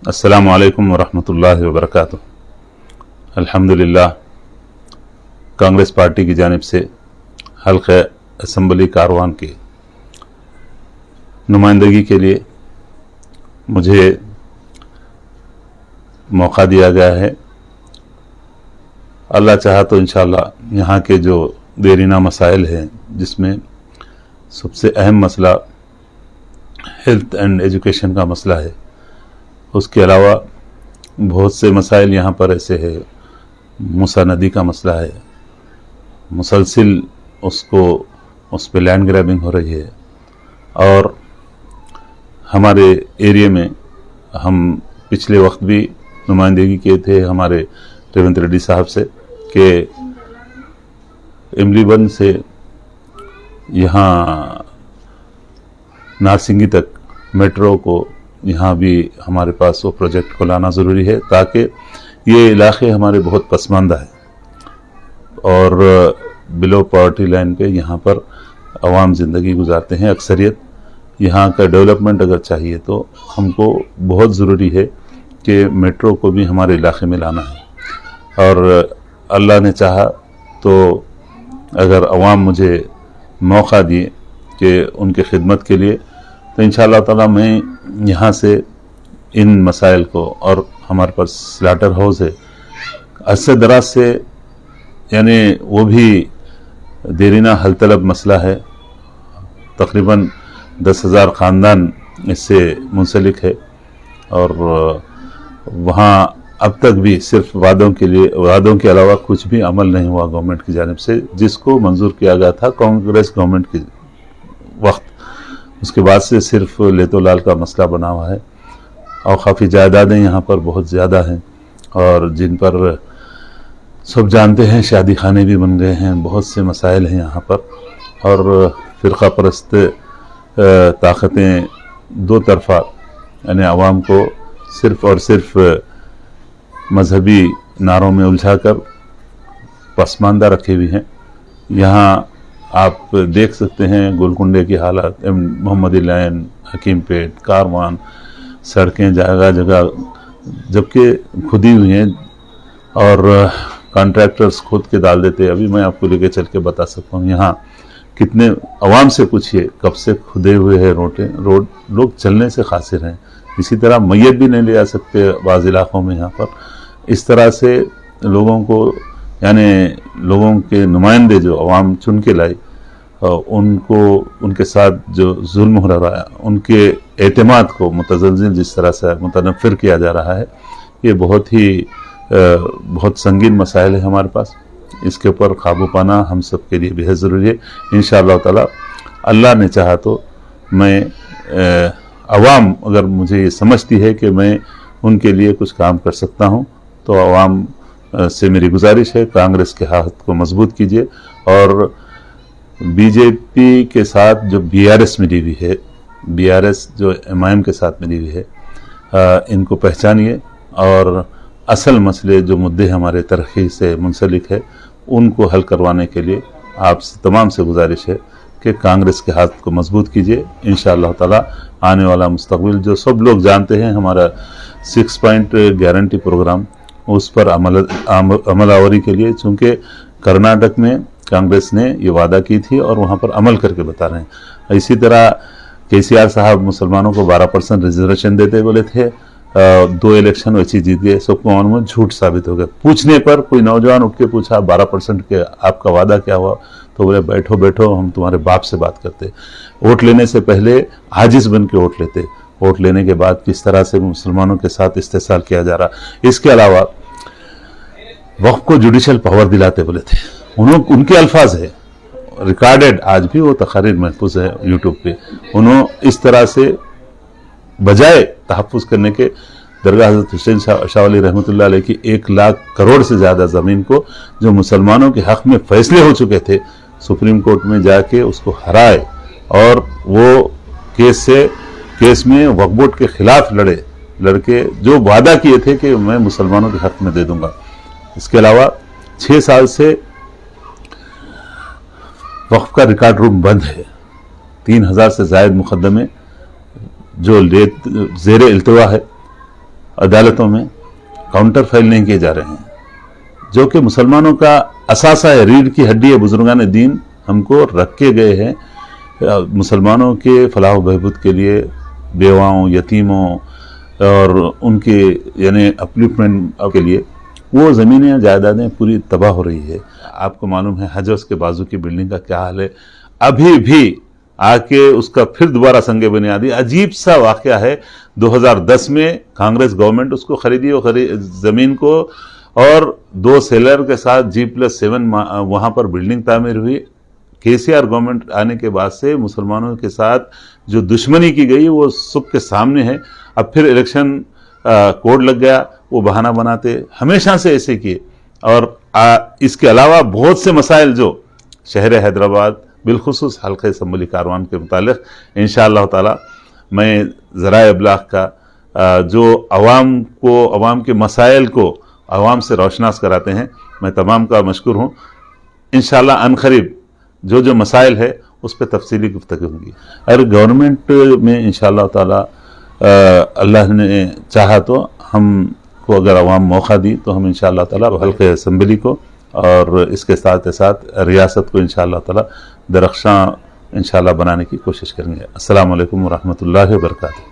अस्सलामु अलैकुम वरहमतुल्लाहि वबरकातुह। अल्हम्दुलिल्लाह, कांग्रेस पार्टी की जानिब से हल्क़े असम्बली कारवान की नुमाइंदगी के लिए मुझे मौका दिया गया है। अल्लाह चाहा तो इंशाअल्लाह यहाँ के जो देरीना मसाइल हैं, जिसमें सबसे अहम मसला हेल्थ एंड एजुकेशन का मसला है, उसके अलावा बहुत से मसाइल यहाँ पर ऐसे है। मूसा नदी का मसला है, मुसलसिल उस पे लैंड ग्रैबिंग हो रही है। और हमारे एरिया में हम पिछले वक्त भी नुमाइंदगी किए थे हमारे रेवंत रेड्डी साहब से कि इमलीबंद से यहाँ नारसिंगी तक मेट्रो को यहाँ भी हमारे पास वो प्रोजेक्ट को लाना ज़रूरी है, ताकि ये इलाके हमारे बहुत पसमानदा है और बिलो पॉवर्टी लाइन पे यहाँ पर अवाम ज़िंदगी गुजारते हैं। अक्सरियत यहाँ का डेवलपमेंट अगर चाहिए तो हमको बहुत ज़रूरी है कि मेट्रो को भी हमारे इलाके में लाना है। और अल्लाह ने चाहा तो अगर अवाम मुझे मौका दिए कि उनकी खिदमत के लिए, तो इंशाअल्लाह ताला मैं यहाँ से इन मसाइल को, और हमारे पास स्लाटर हाउस है अरसे दराज से, यानी वो भी देरीना हल तलब मसला है। तकरीबन 10,000 ख़ानदान इससे मुंसलिक है और वहाँ अब तक भी सिर्फ वादों के अलावा कुछ भी अमल नहीं हुआ गवर्नमेंट की जानिब से, जिसको मंजूर किया गया था कांग्रेस गवर्नमेंट के वक्त। उसके बाद से सिर्फ लेतो लाल का मसला बना हुआ है और काफ़ी जायदादें यहाँ पर बहुत ज़्यादा हैं और जिन पर सब जानते हैं शादी खाने भी बन गए हैं। बहुत से मसाइल हैं यहाँ पर और फ़िरक़ा परस्त ताकतें दो तरफ़ा यानी आवाम को सिर्फ़ और सिर्फ मजहबी नारों में उलझा कर पसमानदा रखे हुए हैं। यहाँ आप देख सकते हैं गोलकुंडे की हालत, मोहम्मदी लाइन, हकीम पेट, कारवान, सड़कें जगह जगह जबकि खुदी हुई हैं और कॉन्ट्रैक्टर्स खुद के डाल देते हैं। अभी मैं आपको लेके चल के बता सकता हूँ यहाँ कितने अवाम से पूछिए कब से खुदे हुए हैं रोड, लोग चलने से खासिर हैं। इसी तरह मैयत भी नहीं ले जा सकते बाज़ इलाक़ों में। यहाँ पर इस तरह से लोगों को, यानी लोगों के नुमाइंदे जो अवाम चुन के लाई, उनको उनके साथ जो जुल्म हो रहा है, उनके एतमाद को मुतज़लज़िल जिस तरह से मुतनफ़िर किया जा रहा है, ये बहुत संगीन मसाइल है हमारे पास। इसके ऊपर काबू पाना हम सब के लिए बेहद ज़रूरी है। इंशाअल्लाह ताला अल्लाह ने चाहा तो मैं अवाम अगर मुझे ये समझती है कि मैं उनके लिए कुछ काम कर सकता हूँ, तो अवाम से मेरी गुजारिश है कांग्रेस के हाथ को मजबूत कीजिए और बीजेपी के साथ जो बीआरएस मिली हुई है, बीआरएस जो एमआईएम के साथ मिली हुई है, इनको पहचानिए और असल मसले जो मुद्दे हमारे तरक्की से मुंसलिक है उनको हल करवाने के लिए आप तमाम से गुजारिश है कि कांग्रेस के हाथ को मजबूत कीजिए। इंशाअल्लाह ताला आने वाला मुस्तकबिल जो सब लोग जानते हैं, हमारा 6 पॉइंट गारंटी प्रोग्राम, उस पर अमलावरी के लिए, चूँकि कर्नाटक में कांग्रेस ने ये वादा की थी और वहाँ पर अमल करके बता रहे हैं। इसी तरह केसीआर साहब मुसलमानों को 12% रिजर्वेशन देते बोले थे, 2 इलेक्शन वैसे जीत गए, सबको मालूम है झूठ साबित हो गया। पूछने पर कोई नौजवान उठ के पूछा 12% के आपका वादा क्या हुआ, तो बोले बैठो बैठो हम तुम्हारे बाप से बात करते। वोट लेने से पहले आजिज बन के वोट लेते, वोट लेने के बाद किस तरह से मुसलमानों के साथ इस्तेसाल किया जा रहा। इसके अलावा वक्फ को जुडिशल पावर दिलाते बोले थे, उनके अल्फाज है रिकॉर्डेड, आज भी वो तकारीर महफूज है यूट्यूब पे। उन्होंने इस तरह से बजाय तहफ़्फ़ुज़ करने के दरगाह हज़रत हुसैन शाह वली रहमतुल्लाह अलैह की 1 लाख करोड़ से ज़्यादा ज़मीन को जो मुसलमानों के हक़ में फ़ैसले हो चुके थे, सुप्रीम कोर्ट में जाके उसको हराए और वो केस में वक्फ बोर्ड के ख़िलाफ़ लड़के जो वादा किए थे कि मैं मुसलमानों के हक़ में दे दूँगा। इसके अलावा 6 साल से वक्फ का रिकॉर्ड रूम बंद है। 3000 से ज़ायद मुकदमे जो ज़ेर इल्तवा है عدالتوں میں کاؤنٹر فائل نہیں کیے جا رہے ہیں، جو کہ مسلمانوں کا اثاثہ ہے، ریڑھ کی ہڈی ہے۔ بزرگان دین ہم کو رکھے گئے ہیں مسلمانوں کے فلاح و بہبود کے لیے، بیواؤں، یتیموں اور ان کے یعنی اپلیفمنٹ کے لیے۔ وہ زمینیں جائیدادیں پوری تباہ ہو رہی ہے۔ آپ کو معلوم ہے حج ہاؤس کے بازو کی بلڈنگ کا کیا حال ہے، ابھی بھی آ کے اس کا پھر دوبارہ سنگ بنیادی۔ عجیب سا واقعہ ہے، 2010 میں کانگریس گورنمنٹ اس کو خریدی، زمین کو، اور 2 سیلر کے ساتھ G+7 وہاں پر بلڈنگ تعمیر ہوئی۔ KCR گورنمنٹ آنے کے بعد سے مسلمانوں کے ساتھ جو دشمنی کی گئی وہ سب کے سامنے ہے۔ اب پھر الیکشن کوڈ لگ گیا، وہ بہانہ بناتے، ہمیشہ سے ایسے کیے۔ اور اس کے علاوہ بہت سے مسائل جو شہر حیدرآباد بالخصوص حلقہ اسمبلی کاروان کے متعلق انشاءاللہ تعالی میں ذرائع ابلاغ کا جو عوام کے مسائل کو عوام سے روشناس کراتے ہیں، میں تمام کا مشکور ہوں۔ انشاءاللہ عنقریب جو مسائل ہے اس پہ تفصیلی گفتگو ہوگی۔ اگر گورنمنٹ میں انشاءاللہ تعالی اللہ نے چاہا تو ہم کو اگر عوام موقع دی تو ہم انشاءاللہ تعالی حلقہ اسمبلی کو اور اس کے ساتھ ریاست کو انشاءاللہ تعالی درخشاں انشاءاللہ بنانے کی کوشش کریں گے۔ السلام علیکم ورحمۃ اللہ وبرکاتہ۔